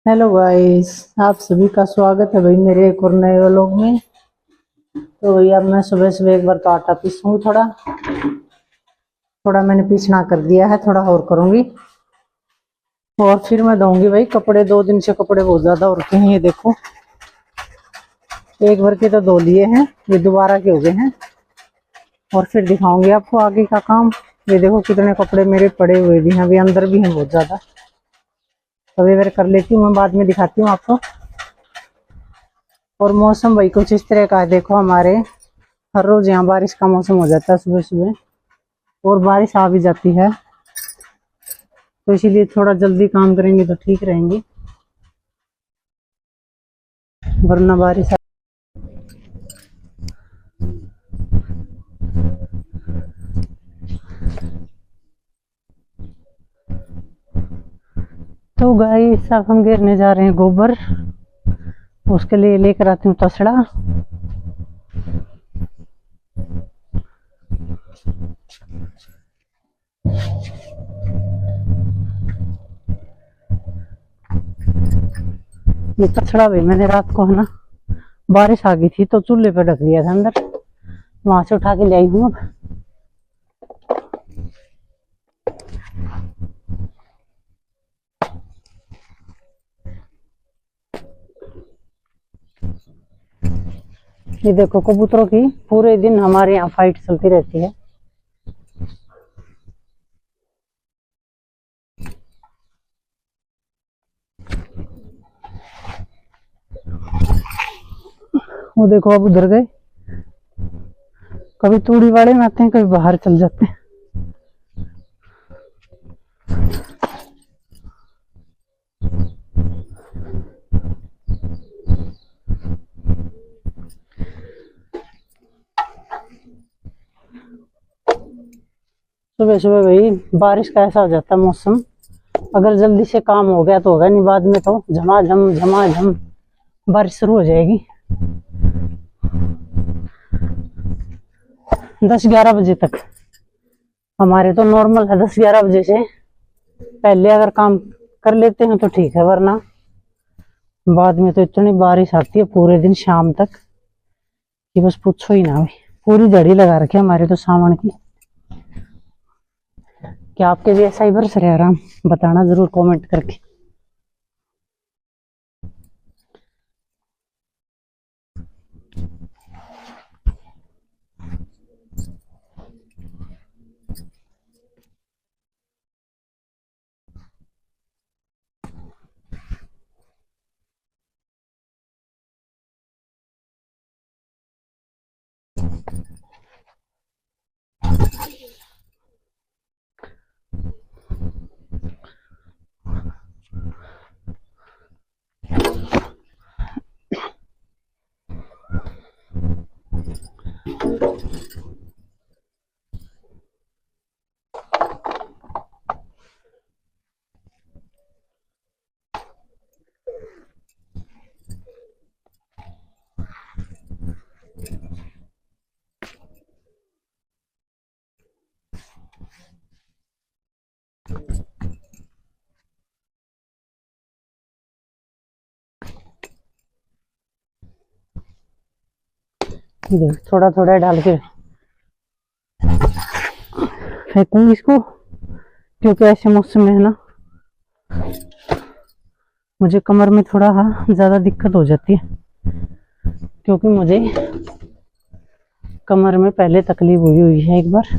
Hello guys, आप सभी का स्वागत है भाई मेरे एक और नए व्लॉग में। तो भाई अब मैं सुबह सुबह एक बार तो आटा पीसूंगी। थोड़ा थोड़ा मैंने पीसना कर दिया है, थोड़ा और करूंगी और फिर मैं धोऊंगी भाई कपड़े। 2 दिन से कपड़े बहुत ज्यादा हो रखे हैं। ये देखो, एक भर के तो धो लिए हैं, ये दोबारा के हो गए हैं। और फिर दिखाऊंगी आपको आगे का काम। ये देखो कितने कपड़े मेरे पड़े हुए भी हैं, अभी अंदर भी हैं बहुत ज्यादा। अभी मैं कर लेती हूँ, मैं बाद में दिखाती हूँ आपको। और मौसम भाई कुछ इस तरह का है, देखो हमारे हर रोज यहाँ बारिश का मौसम हो जाता है सुबह सुबह, और बारिश आ भी जाती है। तो इसीलिए थोड़ा जल्दी काम करेंगे तो ठीक रहेंगे, वरना बारिश तो गाइस अब हम गिरने जा रहे हैं गोबर। उसके लिए लेकर आती हूँ तसड़ा। ये तसड़ा भी मैंने रात को है ना, बारिश आ गई थी तो चूल्हे पे ढक दिया था अंदर, वहां से उठा के ले आई हूँ अब। ये देखो कबूतरों की पूरे दिन हमारे यहाँ फाइट चलती रहती है। वो देखो अब उधर गए, कभी तूड़ी वाले में आते हैं, कभी बाहर चल जाते हैं। सुबह सुबह भाई बारिश का ऐसा हो जाता है मौसम, अगर जल्दी से काम हो गया तो होगा, नहीं बाद में तो झमाझम बारिश शुरू हो जाएगी। 10-11 बजे तक हमारे तो नॉर्मल है। 10-11 बजे से पहले अगर काम कर लेते हैं तो ठीक है, वरना बाद में तो इतनी बारिश आती है पूरे दिन शाम तक कि बस पूछो ही ना भाई। पूरी जड़ी लगा रखी है हमारे तो सावन की। क्या आपके भी ऐसा ही बरस रहा है? आराम बताना जरूर कमेंट करके। थोड़ा थोड़ा डाल के फेंकूंगी इसको, क्योंकि ऐसे मौसम में है ना मुझे कमर में थोड़ा ज्यादा दिक्कत हो जाती है, क्योंकि मुझे कमर में पहले तकलीफ हुई है एक बार।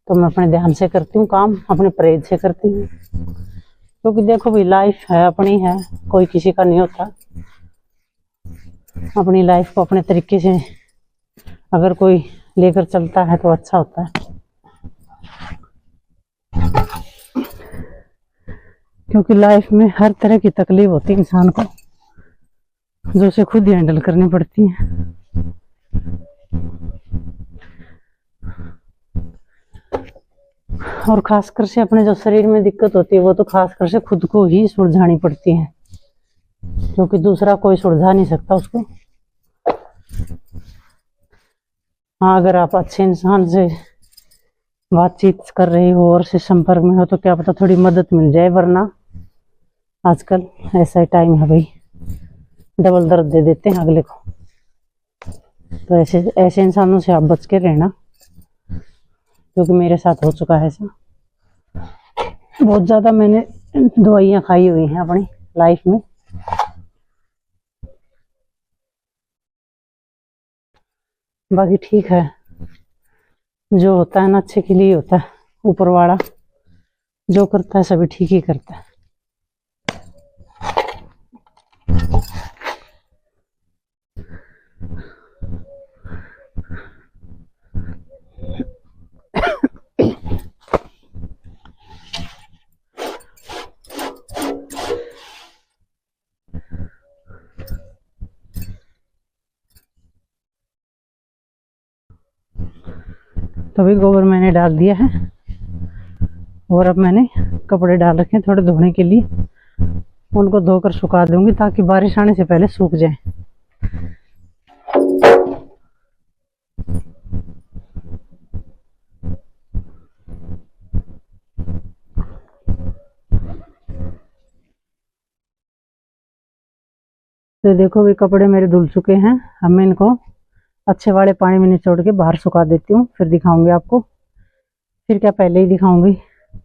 तो मैं अपने ध्यान से करती हूँ काम, अपने परहेज से करती हूँ, क्योंकि देखो भाई लाइफ है अपनी है, कोई किसी का नहीं होता। अपनी लाइफ को अपने तरीके से अगर कोई लेकर चलता है तो अच्छा होता है, क्योंकि लाइफ में हर तरह की तकलीफ होती है इंसान को, जो उसे खुद ही हैंडल करनी पड़ती है। और खासकर से अपने जो शरीर में दिक्कत होती है वो तो खासकर से खुद को ही सुलझानी पड़ती है, क्योंकि दूसरा कोई सुलझा नहीं सकता उसको। हाँ, अगर आप अच्छे इंसान से बातचीत कर रहे हो और से संपर्क में हो तो क्या पता थोड़ी मदद मिल जाए, वरना आजकल ऐसा ही टाइम है भाई, डबल दर्द दे देते हैं अगले को। तो ऐसे ऐसे इंसानों से आप बच के रहना, क्योंकि मेरे साथ हो चुका है ऐसा। बहुत ज़्यादा मैंने दवाइयाँ खाई हुई हैं अपनी लाइफ में। बाकी ठीक है, जो होता है ना अच्छे के लिए होता है। ऊपर वाला जो करता है सभी ठीक ही करता है। तो अभी गोबर मैंने डाल दिया है और अब मैंने कपड़े डाल रखे हैं थोड़े धोने के लिए। उनको धोकर सुखा दूंगी ताकि बारिश आने से पहले सूख जाए। तो देखो भी कपड़े मेरे धुल चुके हैं। अब मैं इनको अच्छे वाले पानी में निचोड़ के बाहर सुखा देती हूँ, फिर दिखाऊंगी आपको। फिर क्या पहले ही दिखाऊंगी,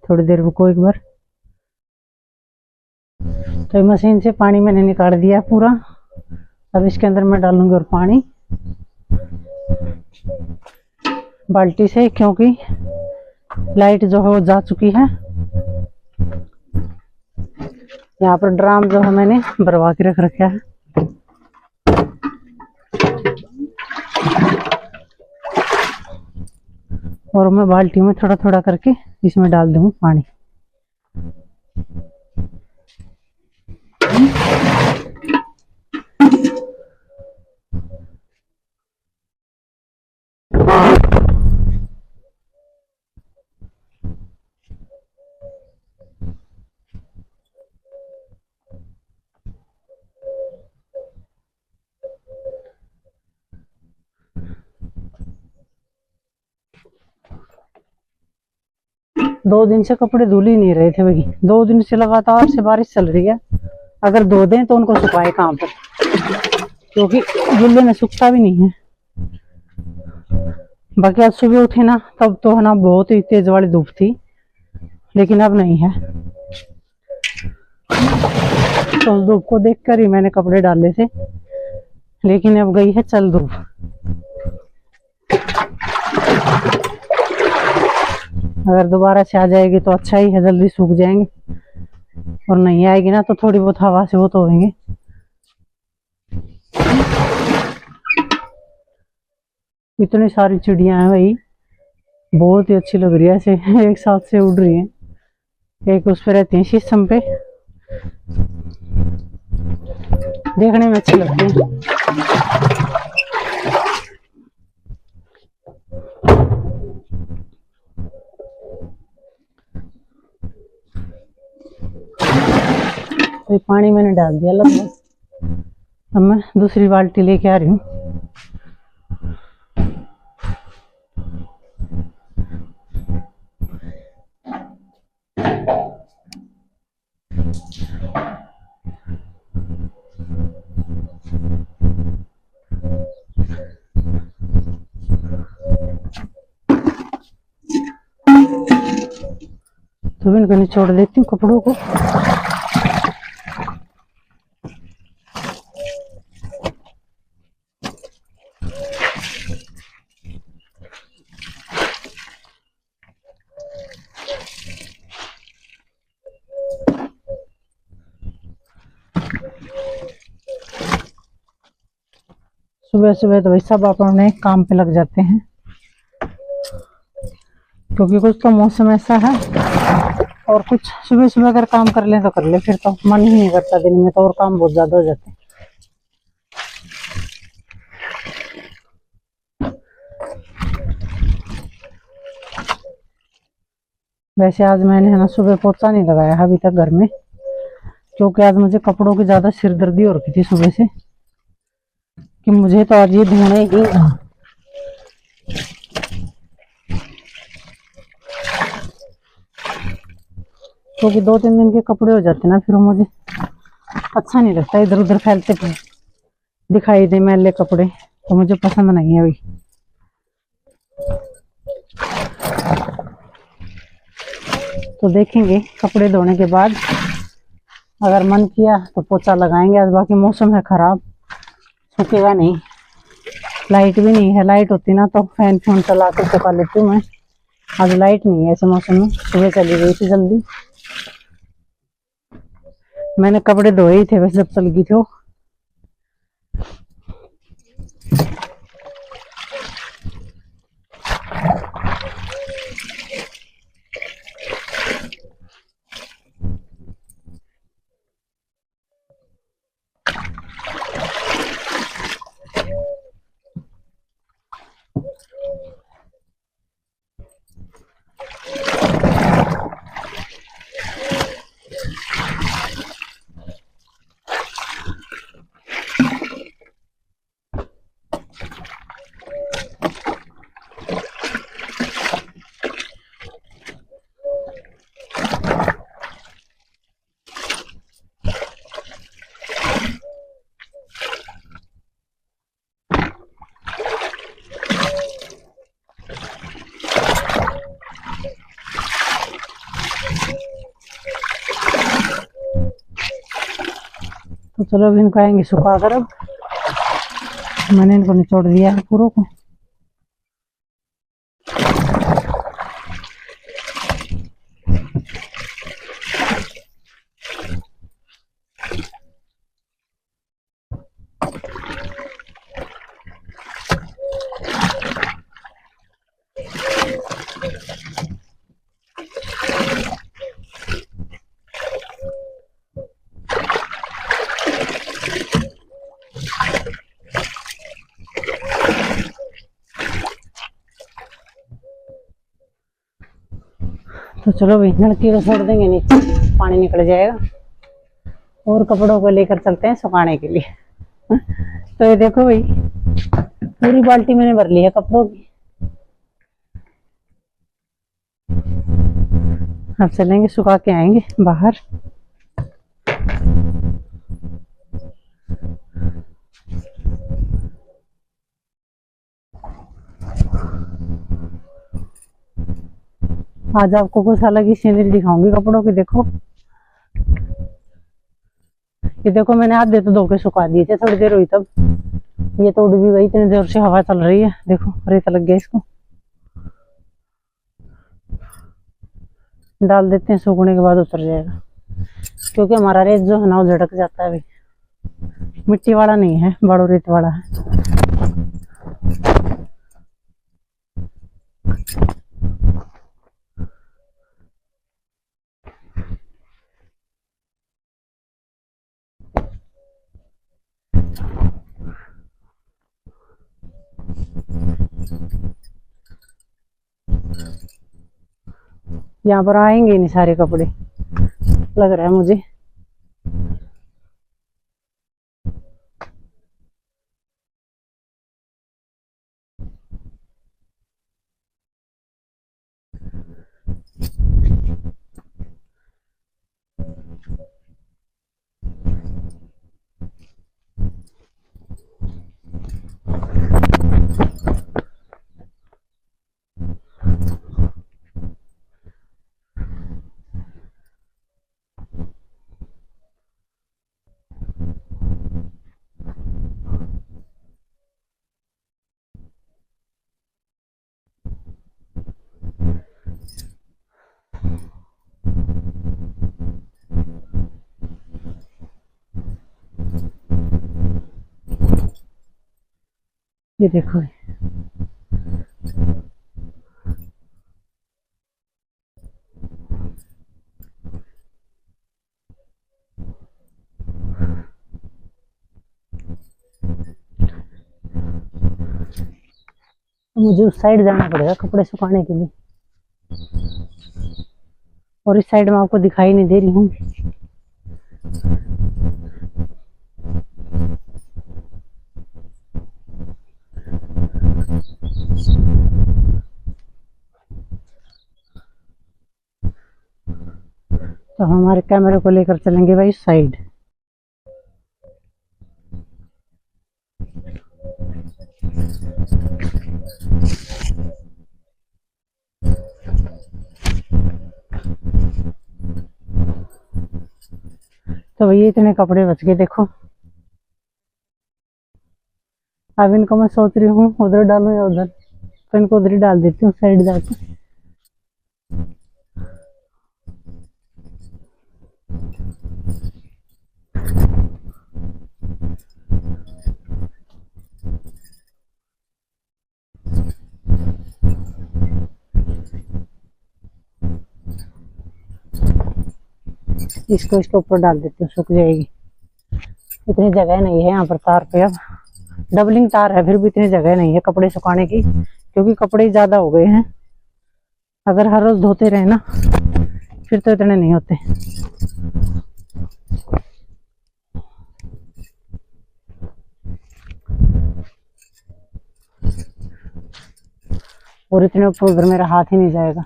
थोड़ी देर रुको एक बार। तो मशीन से पानी मैंने निकाल दिया पूरा। अब इसके अंदर मैं डालूंगी और पानी बाल्टी से, क्योंकि लाइट जो है वो जा चुकी है। यहाँ पर ड्राम जो है मैंने भरवा के रख रखा है। और मैं बाल्टी में थोड़ा थोड़ा करके इसमें डाल दूंगी पानी। दो दिन से कपड़े धुल ही नहीं रहे थे भाई। 2 दिन से लगातार से बारिश चल रही है। अगर धो दें तो उनको सुखाए कहाँ पर, क्योंकि गिल्ले में सूखता भी नहीं है। बाकी आज सुबह उठे ना तब तो है ना बहुत ही तेज वाली धूप थी, लेकिन अब नहीं है। तो उस धूप को देखकर ही मैंने कपड़े डाले थे, लेकिन अब गई है चल धूप। अगर दोबारा से आ जाएगी तो अच्छा ही है, जल्दी सूख जाएंगे। और नहीं आएगी ना तो थोड़ी बहुत हवा से वो तो होंगे। इतनी सारी चिड़िया हैं भाई, बहुत ही अच्छी लग रही है, ऐसे एक साथ से उड़ रही हैं। एक उस पे रहती है शीशम पे, देखने में अच्छी लगती है। तो पानी मैंने डाल दिया लगभग। अब मैं दूसरी बाल्टी लेके आ रही हूँ। तो इनको निचोड़ देती हूँ कपड़ों को। सुबह सुबह तो भाई सब अपने काम पे लग जाते हैं, क्योंकि कुछ तो मौसम ऐसा है। और कुछ सुबह सुबह अगर काम कर ले तो कर ले, फिर तो मन ही नहीं करता दिन में, तो और काम बहुत ज्यादा हो जाते हैं। वैसे आज मैंने है ना सुबह पोछा नहीं लगाया अभी तक घर में, क्योंकि आज मुझे कपड़ों की ज्यादा सिरदर्दी हो रही थी सुबह से, कि मुझे तो आज ये धोने ही। क्योंकि 2-3 दिन के कपड़े हो जाते ना, फिर मुझे अच्छा नहीं लगता इधर उधर फैलते थे दिखाई दे मैले कपड़े, तो मुझे पसंद नहीं है अभी। तो देखेंगे कपड़े धोने के बाद, अगर मन किया तो पोछा लगाएंगे आज। बाकी मौसम है खराब, सूखेगा नहीं। लाइट भी नहीं है, लाइट होती ना तो फैन चला कर सुखा लेती हूँ मैं। आज लाइट नहीं है ऐसे मौसम में, सुबह चली गई थी जल्दी। मैंने कपड़े धोए ही थे वैसे जब चल गई थी वो। तो चलो अभी इनको आएंगे सुखा कर। अब मैंने इनको निचोड़ दिया है पूरों को। तो चलो भाई नलकी को छोड़ देंगे, नीचे पानी निकल जाएगा। और कपड़ों को लेकर चलते हैं सुखाने के लिए। तो ये देखो भाई, पूरी बाल्टी मैंने भर ली है कपड़ों की। अब चलेंगे सुखा के आएंगे बाहर। आज आपको कुछ अलग ही सीनरी दिखाऊंगी कपड़ों की। देखो ये देखो, मैंने आधे तो धो के सुखा दिए थे, थोड़ी देर हुई तब ये तो उड़ भी गई, इतनी देर से हवा चल रही है। देखो रेत लग गया इसको, डाल देते हैं, सूखने के बाद उतर जाएगा। क्योंकि हमारा रेत जो है ना वो झटक जाता है, अभी मिट्टी वाला नहीं है, बड़ो रेत वाला है। यहाँ पर आएंगे नहीं सारे कपड़े, लग रहा है मुझे। ये देखो मुझे उस साइड जाना पड़ेगा कपड़े सुखाने के लिए, और इस साइड में आपको दिखाई नहीं दे रही हूँ। तो हमारे कैमरे को लेकर चलेंगे भाई साइड। तो भैया इतने कपड़े बच गए देखो। अब इनको मैं सोच रही हूँ उधर डालूं या उधर, तो इनको उधर ही डाल देती हूँ साइड जाके। इसको इसके ऊपर डाल देती हूँ, सूख जाएगी। इतनी जगह नहीं है यहाँ पर तार पे, अब डबलिंग तार है फिर भी इतनी जगह नहीं है कपड़े सुखाने की, क्योंकि कपड़े ज्यादा हो गए हैं। अगर हर रोज धोते रहे ना फिर तो इतने नहीं होते। और इतने ऊपर उधर मेरा हाथ ही नहीं जाएगा।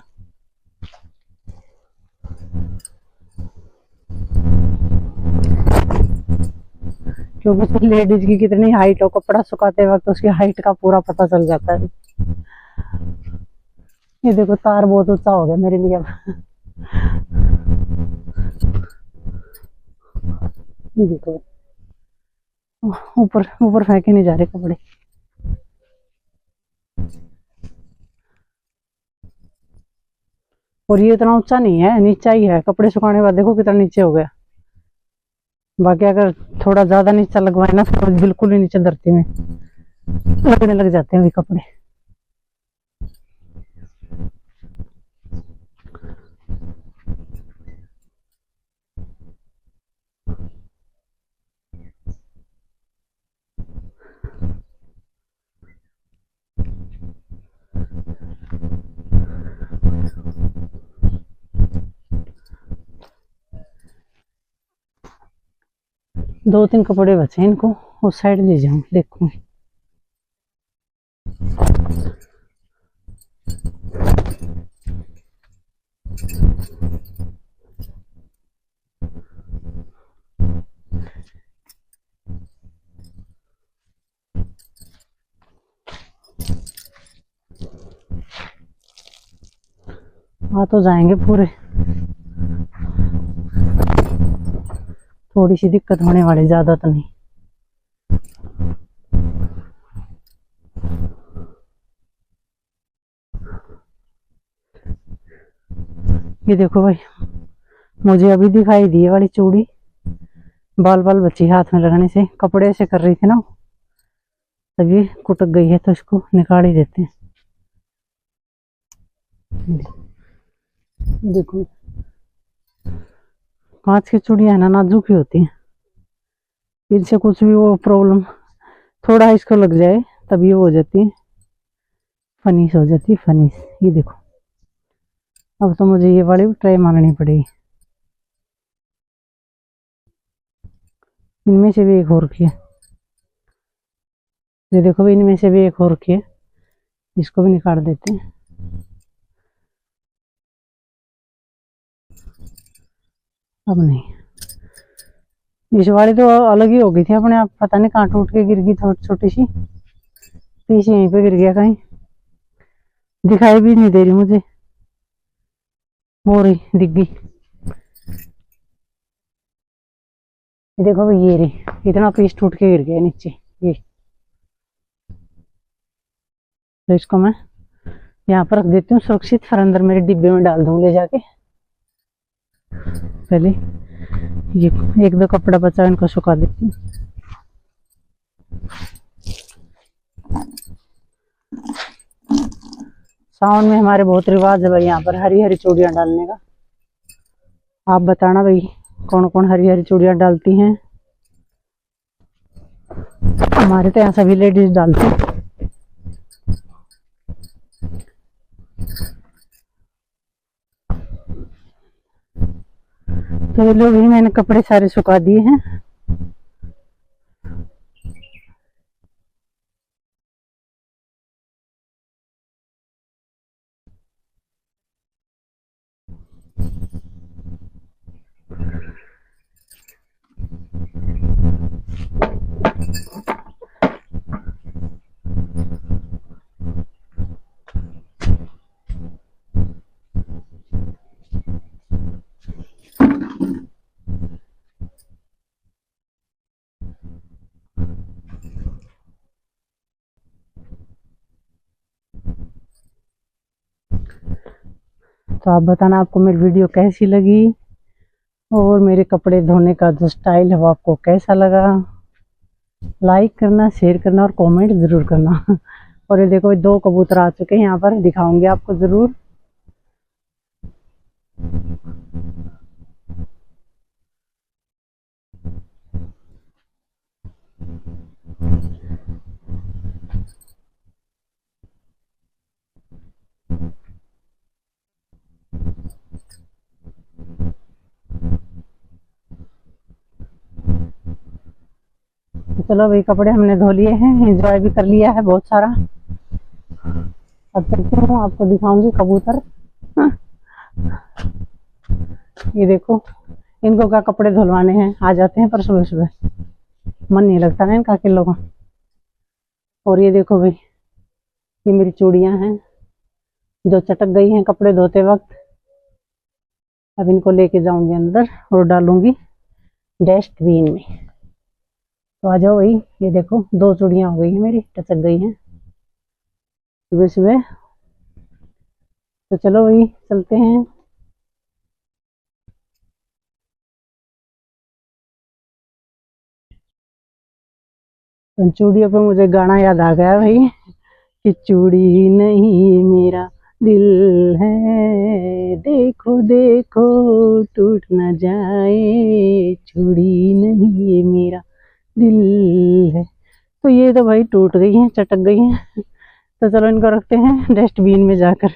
क्योंकि लेडीज की कितनी हाइट हो, कपड़ा सुखाते वक्त उसकी हाइट का पूरा पता चल जाता है। ये देखो तार बहुत ऊंचा हो गया मेरे लिए अब। ये देखो ऊपर ऊपर फेंके नहीं जा रहे कपड़े। और ये इतना ऊंचा नहीं है, नीचा ही है। कपड़े सुखाने के बाद देखो कितना नीचे हो गया। बाकी अगर थोड़ा ज्यादा नीचा लगवाए ना तो बिल्कुल ही नीचे धरती में लगने लग जाते हैं अभी कपड़े। दो तीन कपड़े बचे हैं, इनको उस साइड ले जाऊं देखूं। आ तो जाएंगे पूरे। थोड़ी सी दिक्कत होने वाली, ज्यादा तो नहीं। ये देखो भाई, मुझे अभी दिखाई दी वाली चूड़ी, बाल बाल बची हाथ में लगाने से। कपड़े ऐसे कर रही थी ना तभी कुटक गई है, तो इसको निकाल ही देते हैं। देखो कांच की चूड़ियां है ना, नाजुक ही होती हैं। इनसे कुछ भी वो प्रॉब्लम थोड़ा इसको लग जाए तभी वो हो जाती है, फनीस हो जाती है, फनीस। ये देखो अब तो मुझे ये वाली ट्राई मारनी पड़ेगी। इनमें से भी एक और रखी है। ये देखो इनमें से भी एक और रखी है, इसको भी निकाल देते हैं। अब नहीं, इस वाली तो अलग ही हो गई थी अपने आप, पता नहीं कहाँ टूट के गिर गई, थोड़ी छोटी सी पीछे यहीं पे गिर गया, कहीं दिखाई भी नहीं दे रही मुझे। हो रही दिख गई। देखो भाई ये रही, इतना पीस टूट के गिर गया नीचे ये। तो इसको मैं यहाँ पर रख देती हूँ सुरक्षित, फिर अंदर मेरे डिब्बे में डाल दूँ ले जाके। पहले ये एक दो कपड़ा बचा इनको सुखा देती हूँ। सावन में हमारे बहुत रिवाज है भाई यहाँ पर हरी हरी चूड़ियाँ डालने का। आप बताना भाई कौन कौन हरी हरी चूड़ियाँ डालती हैं। हमारे तो यहाँ सभी लेडीज डालती हैं। तो ये लोग ही मैंने कपड़े सारे सुखा दिए हैं। तो आप बताना आपको मेरी वीडियो कैसी लगी और मेरे कपड़े धोने का जो स्टाइल है वो आपको कैसा लगा। लाइक करना, शेयर करना और कमेंट ज़रूर करना। और ये देखो 2 कबूतर आ चुके हैं यहाँ पर, दिखाऊंगी आपको ज़रूर। तो चलो भाई, कपड़े हमने धो लिए हैं, एंजॉय भी कर लिया है बहुत सारा। अब चलती हूँ, आपको दिखाऊंगी कबूतर। ये देखो, इनको क्या कपड़े धुलवाने हैं, आ जाते हैं पर सुबह सुबह, मन नहीं लगता ना इनका किलो का। और ये देखो भाई, ये मेरी चूड़ियां हैं जो चटक गई हैं कपड़े धोते वक्त। अब इनको लेके जाऊंगी अंदर और डालूंगी डस्टबिन में। तो आ जाओ भाई, ये देखो 2 चूड़ियां हो गई हैं मेरी, टचक गई हैं सुबह सुबह। तो चलो भाई चलते हैं। तो चूड़ियों पे मुझे गाना याद आ गया भाई, कि चूड़ी नहीं मेरा दिल है, देखो देखो टूट न जाए, चूड़ी नहीं ये मेरा दिल है। तो ये तो भाई टूट गई हैं, चटक गई हैं। तो चलो इनको रखते हैं डस्टबिन में जाकर।